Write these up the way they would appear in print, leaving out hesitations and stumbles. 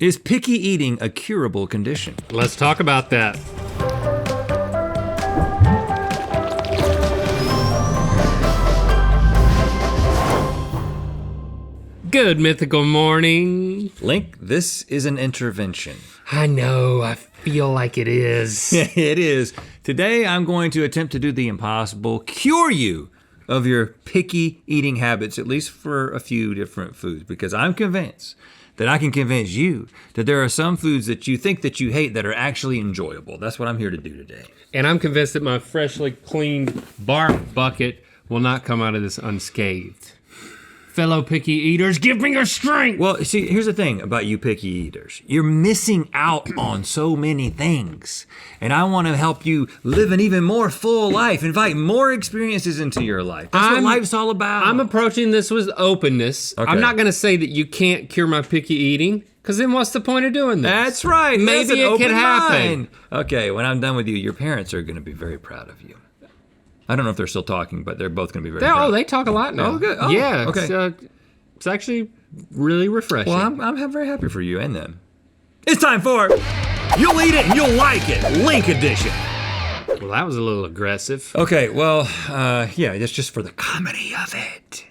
Is picky eating a curable condition? Let's talk about that. Good mythical morning. Link, this is an intervention. I know, I feel like it is. It is. Today I'm going to attempt to do the impossible, cure you of your picky eating habits, at least for a few different foods, because I'm convinced that I can convince you that there are some foods that you think that you hate that are actually enjoyable. That's what I'm here to do today. And I'm convinced that my freshly cleaned barf bucket will not come out of this unscathed. Fellow picky eaters, give me your strength! Well, see, here's the thing about you picky eaters. You're missing out on so many things. And I want to help you live an even more full life, invite more experiences into your life. That's what life's all about. I'm approaching this with openness. Okay. I'm not gonna say that you can't cure my picky eating, because then what's the point of doing this? That's right. Maybe That's an it open can happen. mind. Okay, when I'm done with you, your parents are going to be very proud of you. I don't know if they're still talking, but they're both going to be very proud. Oh, they talk a lot now. Oh, good. Oh, yeah, okay. It's actually really refreshing. Well, I'm very happy for you and them. It's time for You'll Eat It and You'll Like It, Link Edition. Well, that was a little aggressive. Okay, well, yeah, it's just for the comedy of it.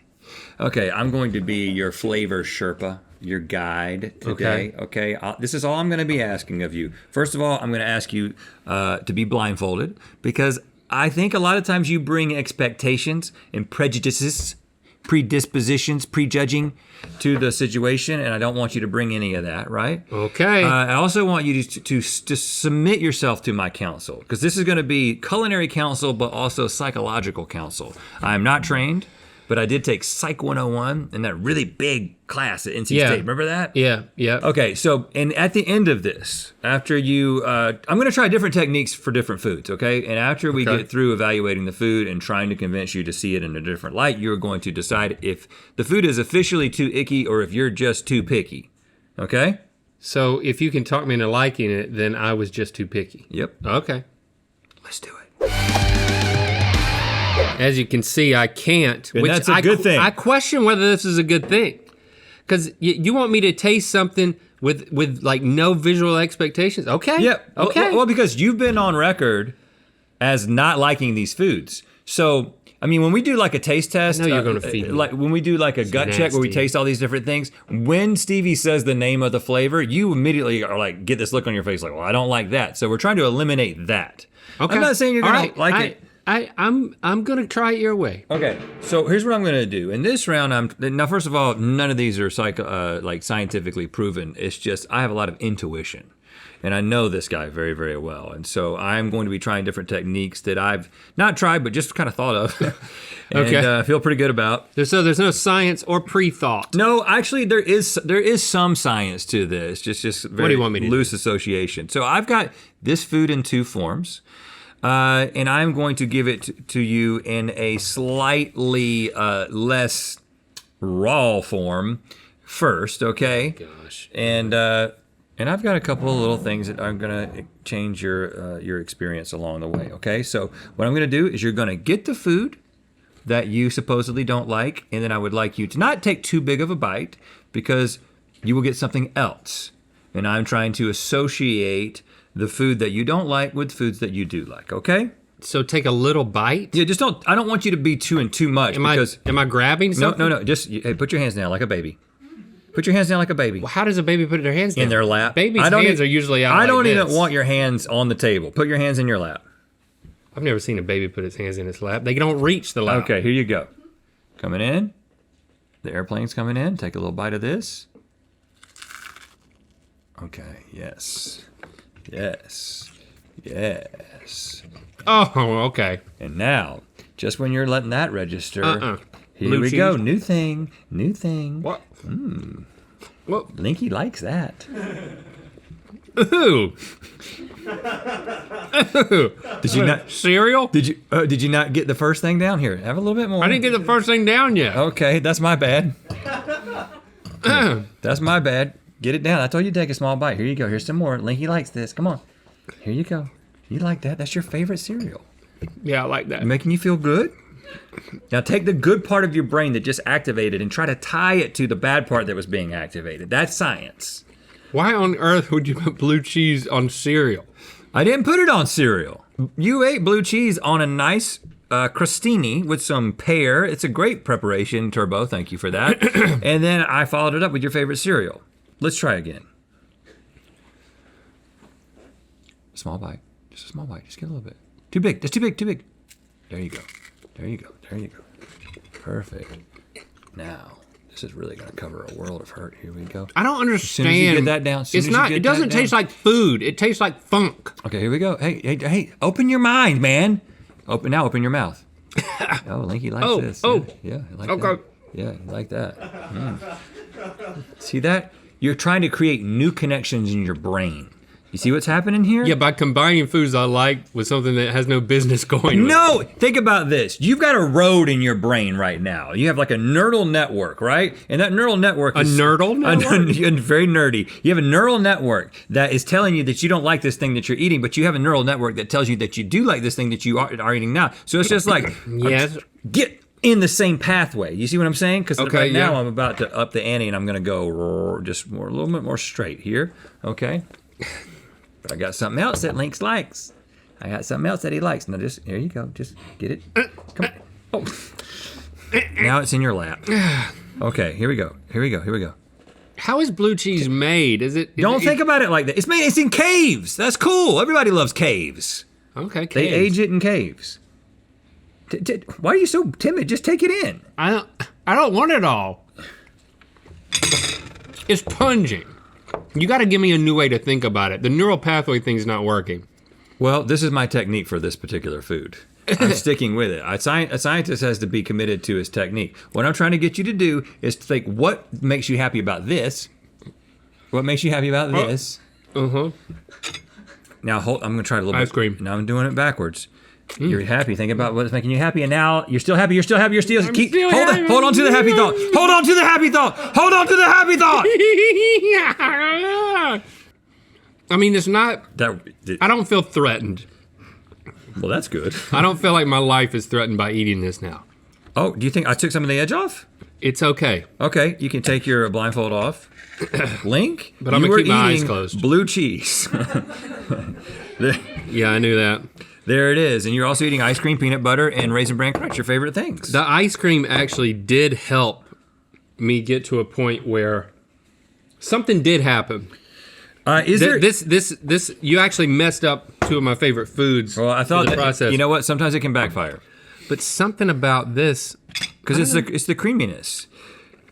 Okay, I'm going to be your flavor Sherpa, your guide today. Okay, this is all I'm going to be asking of you. First of all, I'm going to ask you to be blindfolded, because I think a lot of times you bring expectations and prejudices, predispositions, prejudging to the situation, and I don't want you to bring any of that, right? Okay. I also want you to submit yourself to my counsel, because this is going to be culinary counsel, but also psychological counsel. I am not trained, but I did take Psych 101 in that really big class at NC State. Remember that? Yeah. Okay, so, and at the end of this, after you, I'm gonna try different techniques for different foods, okay? And after we get through evaluating the food and trying to convince you to see it in a different light, you're going to decide if the food is officially too icky or if you're just too picky, okay? So if you can talk me into liking it, then I was just too picky. Yep. Okay. Let's do it. As you can see, I can't. And that's a good thing. I question whether this is a good thing. Because you want me to taste something with like no visual expectations. Okay. Yep. Okay. Well, because you've been on record as not liking these foods. So, I mean, when we do like a taste test, I know you're gonna feed me. Like when we do like a gut check where we taste all these different things, when Stevie says the name of the flavor, you immediately are like, get this look on your face like, well, I don't like that. So we're trying to eliminate that. Okay. I'm not saying you're gonna like it. I'm gonna try it your way. Okay, so here's what I'm gonna do. In this round, now first of all, none of these are like scientifically proven. It's just I have a lot of intuition, and I know this guy very, very well. And so I'm going to be trying different techniques that I've not tried, but just kind of thought of, and feel pretty good about. So there's no science or pre-thought. No, actually, there is some science to this. Just very what do you want me to loose association. So I've got this food in two forms. And I'm going to give it to you in a slightly less raw form first, okay? Gosh. And I've got a couple of little things that are gonna change your experience along the way, okay? So what I'm gonna do is you're gonna get the food that you supposedly don't like, and then I would like you to not take too big of a bite because you will get something else. And I'm trying to associate the food that you don't like with foods that you do like, okay? So take a little bite? Yeah, just don't, I don't want you to be too much Am because... Am I grabbing something? No, just, hey, put your hands down like a baby. Put your hands down like a baby. Well, how does a baby put their hands down? In their lap. Babies' hands are usually out I don't like even this. want your hands on the table. Put your hands in your lap. I've never seen a baby put his hands in his lap. They don't reach the lap. Okay, here you go. Coming in. The airplane's coming in. Take a little bite of this. Okay, yes. Yes. Yes. Oh, okay. And now, just when you're letting that register, here Blue we cheese. go. New thing. New thing. What? What? Linky likes that. Ooh. Did you not? Cereal? Did you not get the first thing down here? Have a little bit more. I didn't get the first thing down yet. Okay, that's my bad. That's my bad. Get it down. I told you to take a small bite. Here you go. Here's some more. Linky likes this. Come on. Here you go. You like that? That's your favorite cereal. Yeah, I like that. Making you feel good? Now take the good part of your brain that just activated and try to tie it to the bad part that was being activated. That's science. Why on earth would you put blue cheese on cereal? I didn't put it on cereal. You ate blue cheese on a nice crostini with some pear. It's a great preparation, Turbo. Thank you for that. And then I followed it up with your favorite cereal. Let's try again. Small bite. Just a small bite. Just get a little bit. Too big. That's too big. Too big. There you go. There you go. There you go. Perfect. Now, this is really going to cover a world of hurt. Here we go. I don't understand. As soon as you get that down. It's not. It doesn't taste like food. It tastes like funk. Okay, here we go. Hey! Open your mind, man. Open your mouth. Oh, Linky likes this. Yeah, I like that. Yeah, I like that. See that? You're trying to create new connections in your brain. You see what's happening here? Yeah, by combining foods I like with something that has no business going with. No, think about this. You've got a road in your brain right now. You have like a neural network, right? And that neural network is... A neural network? Very nerdy. You have a neural network that is telling you that you don't like this thing that you're eating, but you have a neural network that tells you that you do like this thing that you are eating now. So it's just like, yes. Get in the same pathway. You see what I'm saying? Because okay, now I'm about to up the ante and I'm going to go just a little bit more straight here, okay? But I got something else that Lynx likes. I got something else that he likes. Now just, here you go. Just get it. Come on. Oh. Now it's in your lap. Okay, here we go. Here we go. Here we go. How is blue cheese made? Don't think about it like that. It's in caves. That's cool. Everybody loves caves. Okay, caves. They age it in caves. Why are you so timid? Just take it in. I don't want it all. It's pungent. You got to give me a new way to think about it. The neural pathway thing's not working. Well, this is my technique for this particular food. I'm sticking with it. A scientist has to be committed to his technique. What I'm trying to get you to do is to think, what makes you happy about this? What makes you happy about this? Uh-huh. Now, I'm going to try it a little bit. Ice cream. Now I'm doing it backwards. You're happy. Think about what's making you happy, and now you're still happy. You're still happy. Hold on to the happy thought. Hold on to the happy thought. Hold on to the happy thought. I mean, it's not. I don't feel threatened. Well, that's good. I don't feel like my life is threatened by eating this now. Oh, do you think I took some of the edge off? It's okay. Okay, you can take your blindfold off. Link, but I'm gonna keep my eyes closed. Blue cheese. Yeah, I knew that. There it is. And you're also eating ice cream, peanut butter, and Raisin Bran Crunch, your favorite things. The ice cream actually did help me get to a point where something did happen. This you actually messed up two of my favorite foods. Well, I thought the process. You know what? Sometimes it can backfire. But something about this, because it's the creaminess.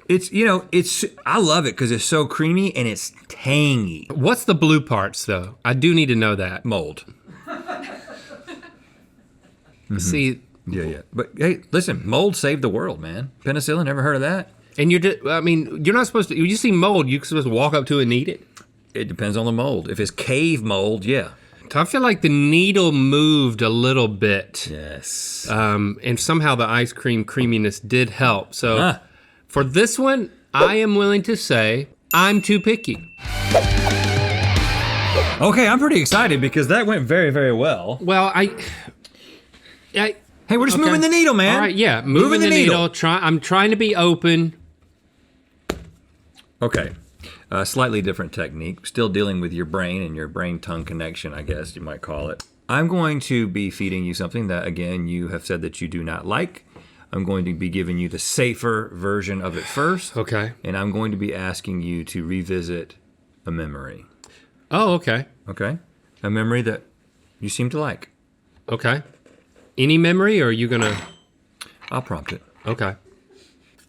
I love it because it's so creamy and it's tangy. What's the blue parts though? I do need to know that. Mold. Mm-hmm. See. Yeah. But hey, listen, mold saved the world, man. Penicillin, ever heard of that? And you're not supposed to. You see mold, you're supposed to walk up to it and eat it. It depends on the mold. If it's cave mold, yeah. I feel like the needle moved a little bit. Yes. And somehow the ice cream creaminess did help. So for this one, I am willing to say I'm too picky. Okay, I'm pretty excited because that went very, very well. Well, Hey, we're just moving the needle, man. All right, yeah, moving the needle. I'm trying to be open. Okay. Slightly different technique. Still dealing with your brain and your brain-tongue connection, I guess you might call it. I'm going to be feeding you something that, again, you have said that you do not like. I'm going to be giving you the safer version of it first. Okay. And I'm going to be asking you to revisit a memory. Oh, okay. Okay? A memory that you seem to like. Okay. Any memory, or are you gonna? I'll prompt it. Okay.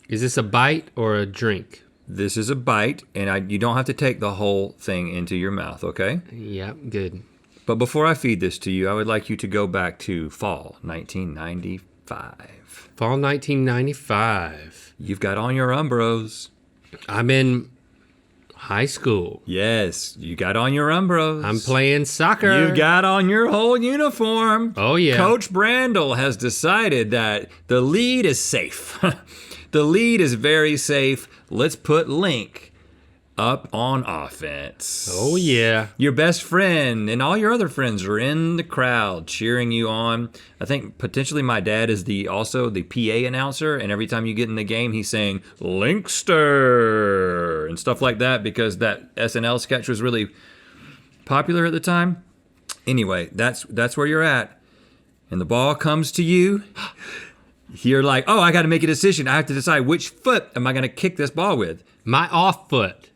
Is this a bite or a drink? This is a bite, and you don't have to take the whole thing into your mouth, okay? Yeah, good. But before I feed this to you, I would like you to go back to fall 1995. Fall 1995. You've got on your Umbros. I'm in high school. Yes, you got on your Umbros. I'm playing soccer. You got on your whole uniform. Oh, yeah. Coach Brandel has decided that the lead is safe. The lead is very safe. Let's put Link up on offense. Oh, yeah. Your best friend and all your other friends are in the crowd cheering you on. I think potentially my dad is also the PA announcer, and every time you get in the game, he's saying Linkster and stuff like that because that SNL sketch was really popular at the time. Anyway, that's where you're at, and the ball comes to you. You're like, oh, I got to make a decision. I have to decide which foot am I going to kick this ball with. My off foot,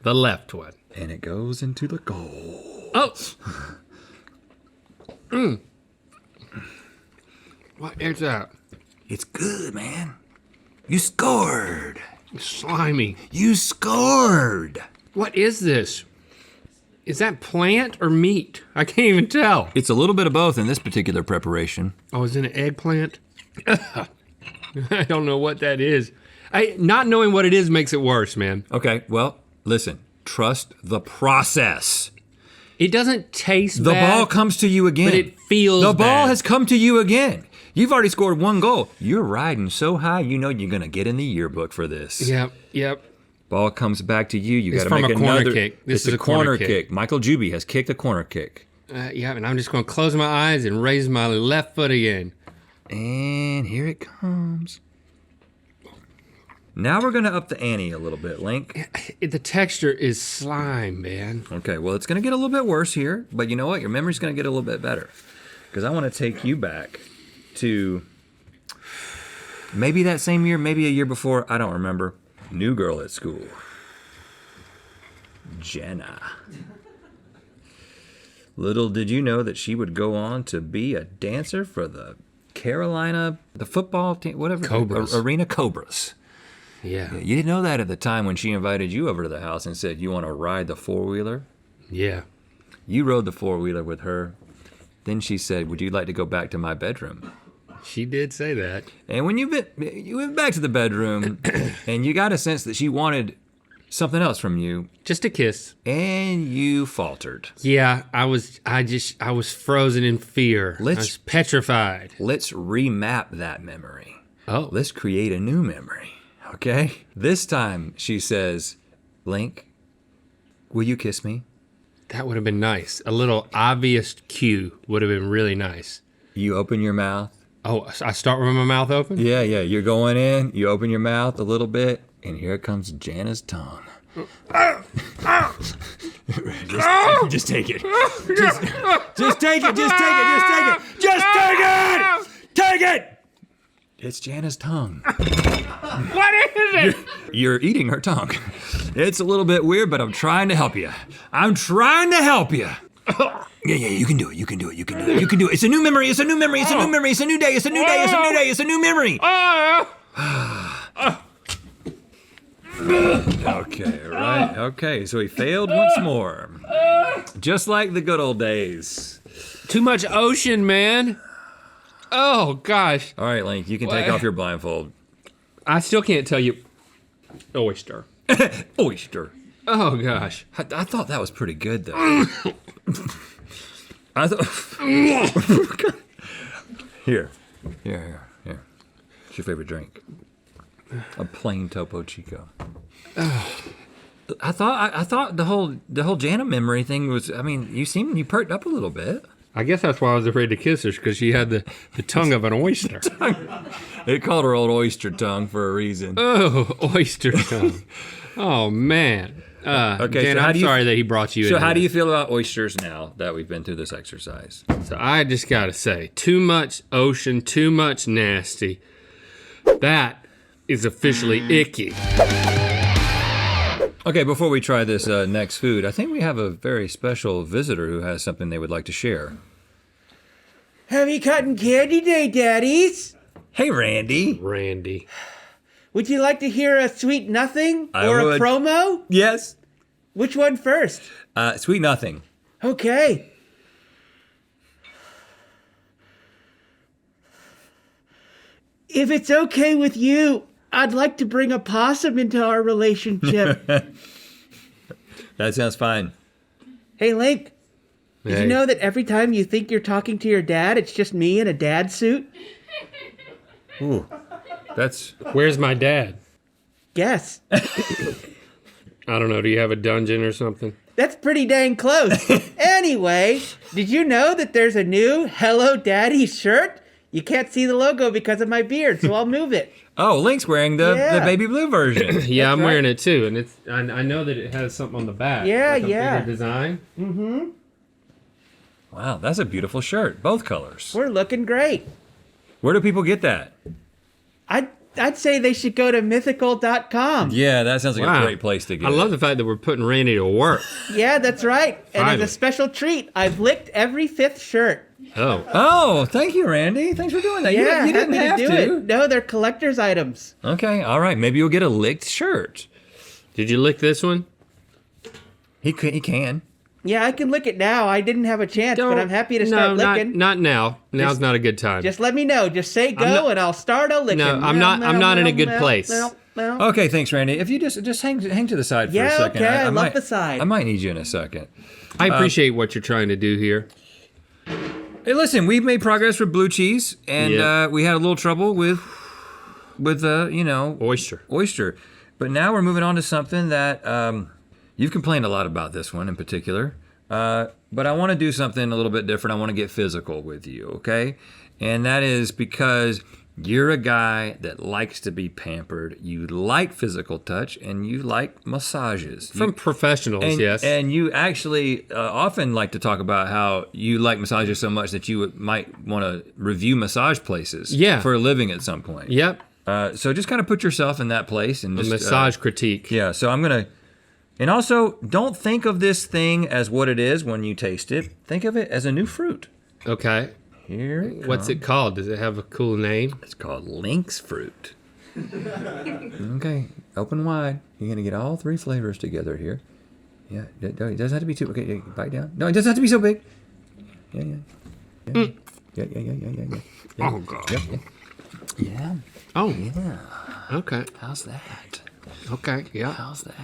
the left one. And it goes into the goal. Oh. What is that? It's good, man. You scored. Slimy. You scored. What is this? Is that plant or meat? I can't even tell. It's a little bit of both in this particular preparation. Oh, is it an eggplant? I don't know what that is. Not knowing what it is makes it worse, man. Okay, well, listen. Trust the process. It doesn't taste The bad, ball comes to you again. but it feels The ball bad. has come to you again. You've already scored one goal. You're riding so high, you know you're going to get in the yearbook for this. Yep. Ball comes back to you. You got It's to from make a corner another kick. This it's is a a corner kick. kick. Michael Juby has kicked a corner kick. Yeah, and I'm just going to close my eyes and raise my left foot again. And here it comes. Now we're going to up the ante a little bit, Link. The texture is slime, man. Okay, well, it's going to get a little bit worse here, but you know what? Your memory's going to get a little bit better. Because I want to take you back to maybe that same year, maybe a year before, I don't remember. New girl at school. Jenna. Little did you know that she would go on to be a dancer for the football team, whatever. Cobras. Arena Cobras. Yeah. You didn't know that at the time when she invited you over to the house and said, you want to ride the four-wheeler? Yeah. You rode the four-wheeler with her. Then she said, would you like to go back to my bedroom? She did say that. And when you went back to the bedroom and you got a sense that she wanted something else from you, Just a kiss. and you faltered. Yeah, I was frozen in fear. I Let's- was petrified. Let's remap that memory. Oh. Let's create a new memory, okay? This time she says, Link, will you kiss me? That would have been nice. A little obvious cue would have been really nice. You open your mouth. Oh, I start with my mouth open? Yeah, you're going in, you open your mouth a little bit, and here comes Jana's tongue. just take it. Just take it. Take it! It's Jana's tongue. What is it? You're eating her tongue. It's a little bit weird, but I'm trying to help you. Yeah, you can do it. You can do it. It's a new memory. It's a new memory. It's a new memory. It's a new day. It's a new day. It's a new day. It's a new memory. Okay, right. Okay, so he failed once more. Just like the good old days. Too much ocean, man. Oh, gosh. All right, Link, you can take off your blindfold. I still can't tell you. Oyster. Oyster. Oh, gosh. I thought that was pretty good, though. I thought. Here. What's your favorite drink? A plain Topo Chico. I thought the whole Jana memory thing was. I mean, you perked up a little bit. I guess that's why I was afraid to kiss her, because she had the tongue of an oyster. They called her old oyster tongue for a reason. Oh, oyster tongue. Oh, man. Okay, Jan, so how I'm do you- sorry that he brought you in. So how do you feel about oysters now that we've been through this exercise? So I just got to say, too much ocean, too much nasty. That is officially icky. Okay, before we try this next food, I think we have a very special visitor who has something they would like to share. Happy Cotton Candy Day, Daddies! Hey, Randy. Randy. Would you like to hear a Sweet Nothing I or would. a promo? Yes. Which one first? Sweet Nothing. Okay. If it's okay with you, I'd like to bring a possum into our relationship. That sounds fine. Hey, Link, did Hey. you know that every time you think you're talking to your dad, it's just me in a dad suit? Ooh, that's Where's my dad? Guess. I don't know. Do you have a dungeon or something? That's pretty dang close. Anyway, did you know that there's a new Hello Daddy shirt? You can't see the logo because of my beard, so I'll move it. Oh, Link's wearing the Yeah. baby blue version. Yeah, I'm right. wearing it too, and it's. I know that it has something on the back. Yeah, like a yeah. bigger design. Wow, that's a beautiful shirt. Both colors. We're looking great. Where do people get that? I'd say they should go to mythical.com. Yeah, that sounds like Wow. a great place to get I it. love the fact that we're putting Randy to work. Yeah, that's right. And Finally. as a special treat, I've licked every 5th shirt. Oh, Oh, thank you, Randy. Thanks for doing that. Yeah, you didn't happy have to do to. it. No, they're collector's items. Okay, all right. Maybe you'll get a licked shirt. did you lick this one? He can. Yeah, I can lick it now. I didn't have a chance, but I'm happy to start no, licking. Not now. Now's not a good time. Just let me know. Just say go, not- and I'll start a licking. No, I'm not in a good place. Okay, thanks, Randy. If you just hang to the side for Yeah, a second. okay, I love might, the side. I might need you in a second. I appreciate what you're trying to do here. Hey, listen, we've made progress with blue cheese, and Yeah. we had a little trouble with Oyster. But now we're moving on to something that you've complained a lot about this one in particular. But I want to do something a little bit different. I want to get physical with you, okay? And that is because you're a guy that likes to be pampered. You like physical touch, and you like massages. From professionals, And, yes. and you actually often like to talk about how you like massages so much that you might want to review massage places Yeah. for a living at some point. Yep. So just kind of put yourself in that place and just Massage critique. yeah. So I'm gonna, and also don't think of this thing as what it is when you taste it. Think of it as a new fruit. Okay. Here it What's comes. it called? Does it have a cool name? It's called lynx fruit. Okay, open wide. You're gonna get all 3 flavors together here. Yeah, it doesn't have to be too. Okay, yeah, bite down. No, it doesn't have to be so big. Yeah. Yeah. Oh God. Yep. Yeah. Oh. Yeah. Okay. How's that? Okay. Yeah. How's that?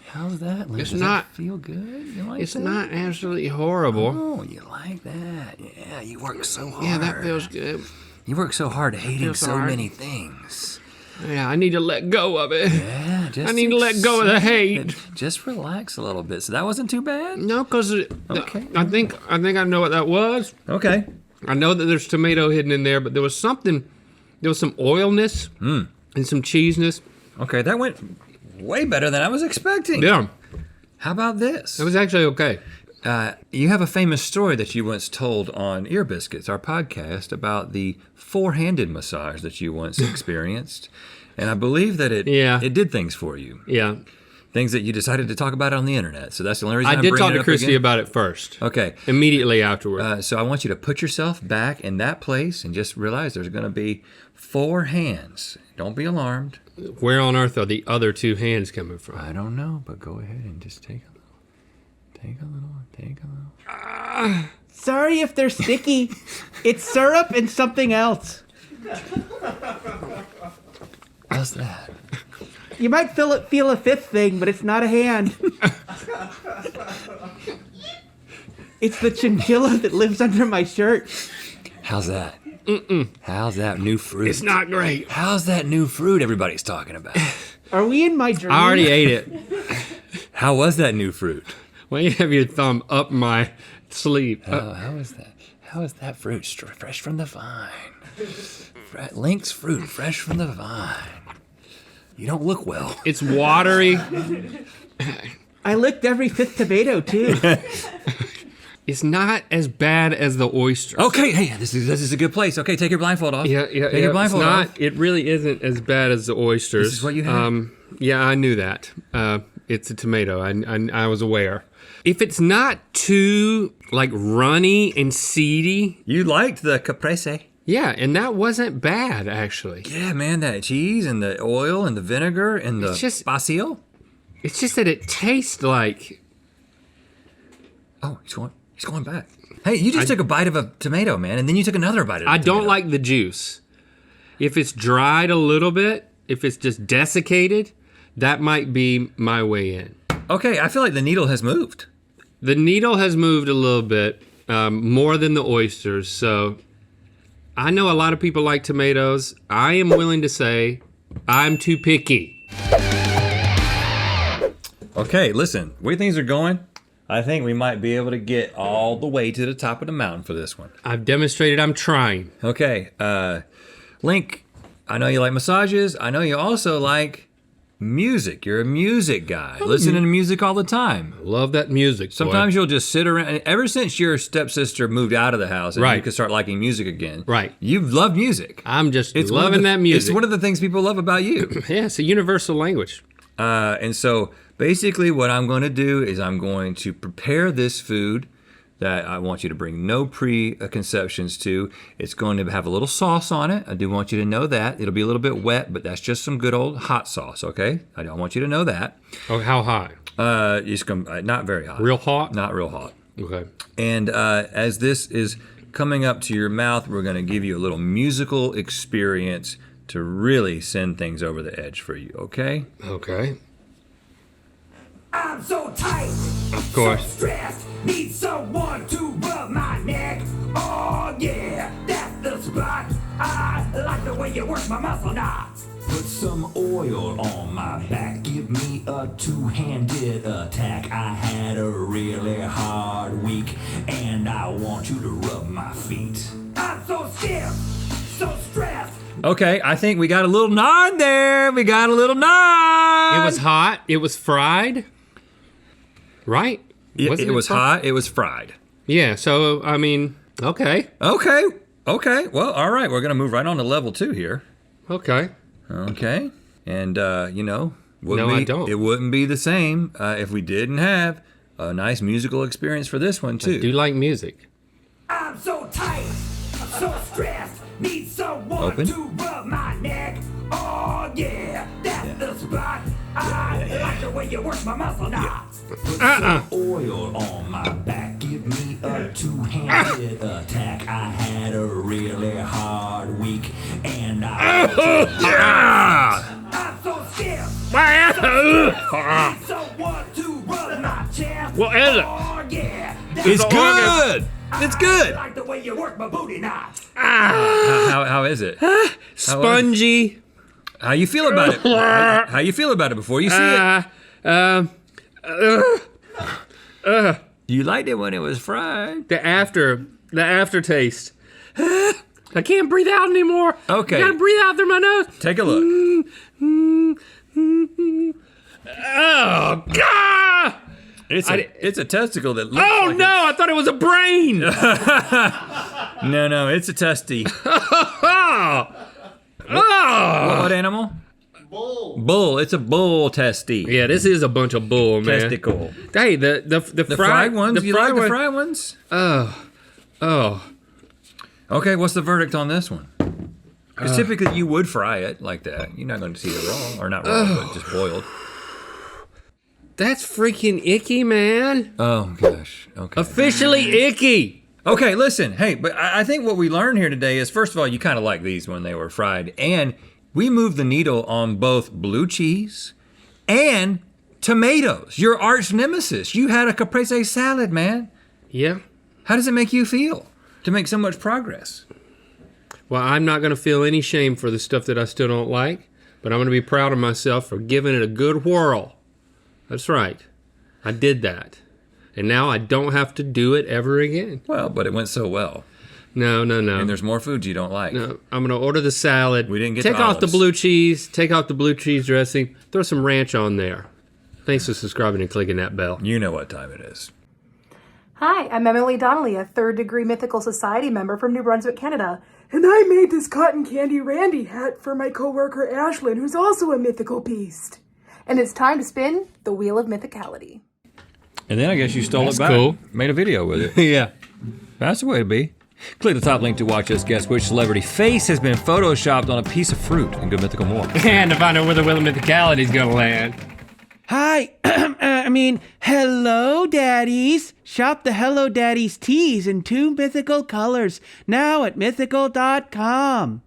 How's that? Liz? It's Does not- that feel good? You like It's that? not absolutely horrible. Oh, you like that? Yeah, you work so hard. Yeah, that feels good. You work so hard hating feels so hard. many things. Yeah, I need to let go of it. Yeah, just I need to let go of the hate. Just relax a little bit. So that wasn't too bad. No, because Okay. I think I know what that was. Okay. I know that there's tomato hidden in there, but there was some oilness and some cheesiness. Okay, that went way better than I was expecting. Yeah, How about this? it was actually okay. You have a famous story that you once told on Ear Biscuits, our podcast, about the 4-handed massage that you once experienced. And I believe that it did things for you. Yeah, Things that you decided to talk about on the internet. So that's the only reason I I'm did bringing talk it to up Christy again. about it first. Okay. Immediately afterward. So I want you to put yourself back in that place and just realize there's going to be 4 hands. Don't be alarmed. Where on earth are the other 2 hands coming from? I don't know, but go ahead and just take a little. Sorry if they're sticky. It's syrup and something else. How's that? You might feel a 5th thing, but it's not a hand. It's the chinchilla that lives under my shirt. How's that? How's that new fruit? It's not great. How's that new fruit everybody's talking about? Are we in my dream? I already ate it. How was that new fruit? Why you have your thumb up my sleeve? How is that? How is that fruit fresh from the vine? Lynx fruit, fresh from the vine. You don't look well. It's watery. I licked every 5th tomato too. It's not as bad as the oyster. Okay, hey, this is a good place. Okay, take your blindfold off. Yeah. Take your blindfold it's not. off. It really isn't as bad as the oysters. This is what you had? Yeah, I knew that. It's a tomato. I was aware. If it's not too like runny and seedy, You liked the caprese. yeah, and that wasn't bad actually. Yeah, man, that cheese and the oil and the vinegar and the It's just- basil. It's just that it tastes like. Oh, he's going back. Hey, you just took a bite of a tomato, man, and then you took another bite of I a tomato. don't like the juice. If it's dried a little bit, if it's just desiccated, that might be my way in. Okay, I feel like the needle has moved. The needle has moved a little bit, more than the oysters. So I know a lot of people like tomatoes. I am willing to say I'm too picky. Okay, listen, the way things are going, I think we might be able to get all the way to the top of the mountain for this one. I've demonstrated I'm trying. Okay, Link, I know you like massages. I know you also like music. You're a music guy, listening to music all the time. Love that music. Boy. Sometimes you'll just sit around. Ever since your stepsister moved out of the house and you Right. could start liking music again, Right. You've loved music. I'm just It's one of loving the- that music. It's one of the things people love about you. Yeah, it's a universal language. And so basically what I'm going to do is I'm going to prepare this food that I want you to bring no preconceptions to. It's going to have a little sauce on it. I do want you to know that. It'll be a little bit wet, but that's just some good old hot sauce, okay? I want you to know that. Oh, how high? It's not very hot. Real hot? Not real hot. Okay. And as this is coming up to your mouth, we're going to give you a little musical experience to really send things over the edge for you, okay? Okay. I'm so tight, Of course. so stressed, need someone to rub my neck. Oh yeah, that's the spot. I like the way you work my muscle knots. Put some oil on my back, give me a two-handed attack. I had a really hard week, and I want you to rub my feet. I'm so stiff, so stressed. Okay, I think we got a little nod there. We got a little nod. It was hot. It was fried. Right? Wasn't It was fried? hot. It was fried. Yeah, so, I mean, okay. Okay. Well, all right. We're going to move right on to level 2 here. Okay. Okay. And, No, I don't. It wouldn't be the same if we didn't have a nice musical experience for this one, too. Do you like music? I'm so tight, so stressed, need someone Open. to rub my neck. Oh yeah, that's the spot. I like the way you work my muscle knots. Put some oil on my back, give me a two-handed attack. I had a really hard week, and I'm so stiff. Need someone to rub my chest. What is it? Oh yeah, that's It's the good. It's I good. like the way you work my booty knots. How is it? Spongy. How you feel about it? How you feel about it before you see it? You liked it when it was fried. The aftertaste. I can't breathe out anymore. Okay. I gotta breathe out through my nose. Take a look. Oh, God! It's a testicle that looks Oh, like no, I thought it was a brain. No, it's a testy. Oh. What animal? Bull. It's a bull testy. Yeah, this is a bunch of bull, man. Testicle. Hey, the Fried ones? You like the one- fried ones? Oh, Okay, what's the verdict on this one? Because typically you would fry it like that. You're not going to see it raw, or not raw, but just boiled. that's freaking icky, man. Oh gosh. Okay. Officially icky. Okay, listen. Hey, but I think what we learned here today is, first of all, you kind of like these when they were fried, and we moved the needle on both blue cheese and tomatoes. Your arch nemesis. You had a caprese salad, man. Yeah. How does it make you feel to make so much progress? Well, I'm not going to feel any shame for the stuff that I still don't like, but I'm going to be proud of myself for giving it a good whirl. That's right. I did that. And now I don't have to do it ever again. Well, but it went so well. No. And there's more foods you don't like. No, I'm going to order the salad. We didn't get Take to off the olives. blue cheese. Take off the blue cheese dressing. Throw some ranch on there. Thanks for subscribing and clicking that bell. You know what time it is. Hi, I'm Emily Donnelly, a third degree Mythical Society member from New Brunswick, Canada. And I made this cotton candy Randy hat for my coworker Ashlyn, who's also a mythical beast. And it's time to spin the Wheel of Mythicality. And then I guess you stole That's it back. cool. Made a video with it. Yeah. That's the way to be. Click the top link to watch us guess which celebrity face has been photoshopped on a piece of fruit and Good Mythical more. And to find out where the Wheel of Mythicality is going to land. Hi, hello, daddies. Shop the Hello Daddies tees in 2 mythical colors now at mythical.com.